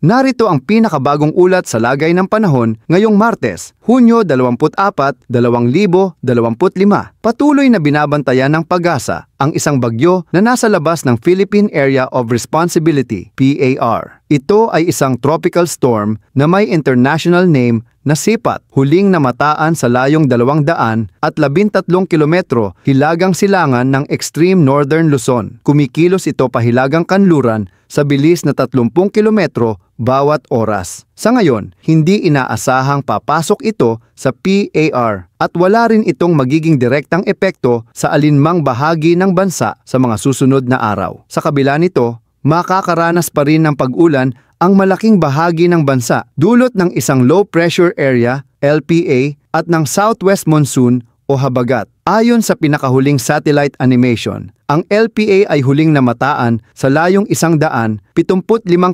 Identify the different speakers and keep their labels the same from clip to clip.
Speaker 1: Narito ang pinakabagong ulat sa lagay ng panahon ngayong Martes, Hunyo 24, 2025. Patuloy na binabantayan ng Pag-asa ang isang bagyo na nasa labas ng Philippine Area of Responsibility, PAR. Ito ay isang tropical storm na may international name na Sipat, huling namataan sa layong 213 kilometro hilagang silangan ng extreme northern Luzon. Kumikilos ito pahilagang kanluran sa bilis na 30 kilometro bawat oras. Sa ngayon, hindi inaasahang papasok ito sa PAR at wala rin itong magiging direktang epekto sa alinmang bahagi ng bansa sa mga susunod na araw. Sa kabila nito, makakaranas pa rin ng pag-ulan ang malaking bahagi ng bansa dulot ng isang low pressure area, LPA, at ng southwest monsoon o habagat. Ayon sa pinakahuling satellite animation, ang LPA ay huling namataan sa layong 175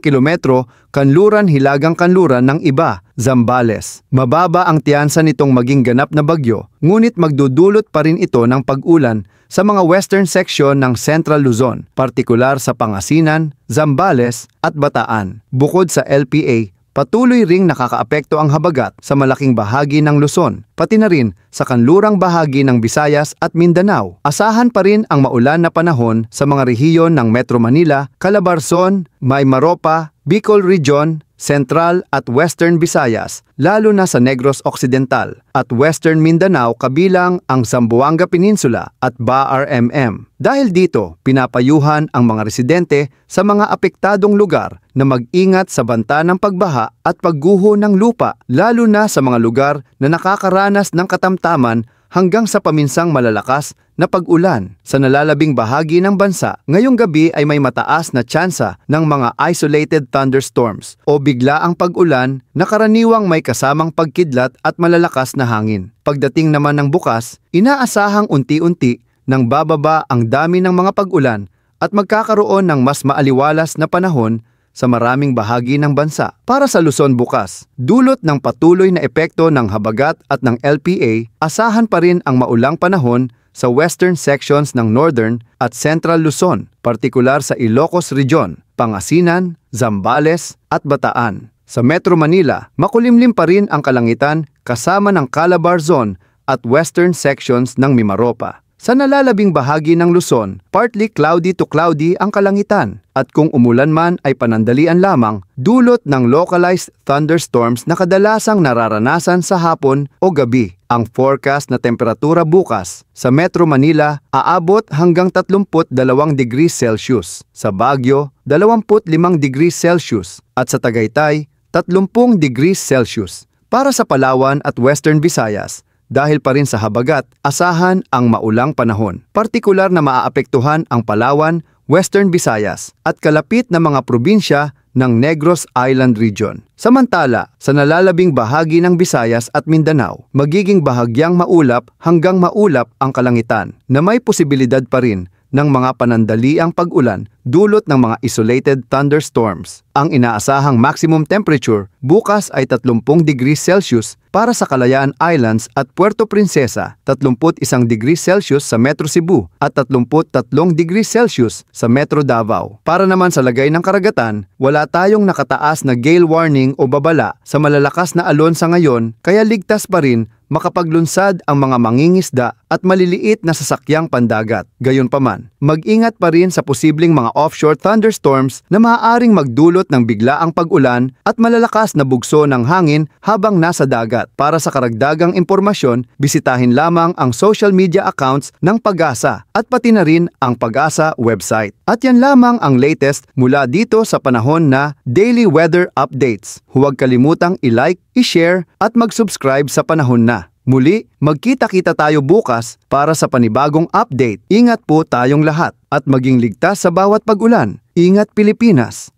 Speaker 1: kilometro kanluran hilagang kanluran ng iba, Zambales. Mababa ang tiyansa nitong maging ganap na bagyo, ngunit magdudulot pa rin ito ng pag-ulan sa mga western section ng Central Luzon, partikular sa Pangasinan, Zambales at Bataan. Bukod sa LPA, patuloy ring nakakaapekto ang habagat sa malaking bahagi ng Luzon, pati na rin sa kanlurang bahagi ng Visayas at Mindanao. Asahan pa rin ang maulan na panahon sa mga rehiyon ng Metro Manila, Calabarzon, Mimaropa, Bicol Region, Central at Western Visayas, lalo na sa Negros Occidental at Western Mindanao kabilang ang Zamboanga Peninsula at BARMM. Dahil dito, pinapayuhan ang mga residente sa mga apektadong lugar na mag-ingat sa banta ng pagbaha at pagguho ng lupa, lalo na sa mga lugar na nakakaranas ng katamtaman hanggang sa paminsang malalakas na pag-ulan. Sa nalalabing bahagi ng bansa, ngayong gabi ay may mataas na tsansa ng mga isolated thunderstorms o biglaang pag-ulan na karaniwang may kasamang pagkidlat at malalakas na hangin. Pagdating naman ng bukas, inaasahang unti-unti nang bababa ang dami ng mga pag-ulan at magkakaroon ng mas maaliwalas na panahon sa maraming bahagi ng bansa. Para sa Luzon bukas, dulot ng patuloy na epekto ng habagat at ng LPA, asahan pa rin ang maulang panahon sa western sections ng Northern at Central Luzon, partikular sa Ilocos Region, Pangasinan, Zambales at Bataan. Sa Metro Manila, makulimlim pa rin ang kalangitan kasama ng Calabarzon at western sections ng Mimaropa. Sa nalalabing bahagi ng Luzon, partly cloudy to cloudy ang kalangitan at kung umulan man ay panandalian lamang dulot ng localized thunderstorms na kadalasang nararanasan sa hapon o gabi. Ang forecast na temperatura bukas sa Metro Manila aabot hanggang 32 degrees Celsius, sa Baguio 25 degrees Celsius at sa Tagaytay 30 degrees Celsius. Para sa Palawan at Western Visayas, dahil pa rin sa habagat, asahan ang maulang panahon. Partikular na maaapektuhan ang Palawan, Western Visayas at kalapit na mga probinsya ng Negros Island Region. Samantala, sa nalalabing bahagi ng Visayas at Mindanao, magiging bahagyang maulap hanggang maulap ang kalangitan na may posibilidad pa rin ng mga panandaliang pag-ulan dulot ng mga isolated thunderstorms. Ang inaasahang maximum temperature bukas ay 30 degrees Celsius para sa Kalayaan Islands at Puerto Princesa, 31 degrees Celsius sa Metro Cebu at 33 degrees Celsius sa Metro Davao. Para naman sa lagay ng karagatan, wala tayong nakataas na gale warning o babala sa malalakas na alon sa ngayon, kaya ligtas pa rin makapaglunsad ang mga mangingisda at maliliit na sasakyang pandagat. Gayunpaman, mag-ingat pa rin sa posibleng mga offshore thunderstorms na maaaring magdulot ng biglaang pag-ulan at malalakas na bugso ng hangin habang nasa dagat. Para sa karagdagang impormasyon, bisitahin lamang ang social media accounts ng Pag-asa at pati na rin ang Pag-asa website. At yan lamang ang latest mula dito sa panahon na Daily Weather Updates. Huwag kalimutang i-like, i-share at mag-subscribe sa panahon na. Muli, magkita-kita tayo bukas para sa panibagong update. Ingat po tayong lahat at maging ligtas sa bawat pag-ulan. Ingat Pilipinas!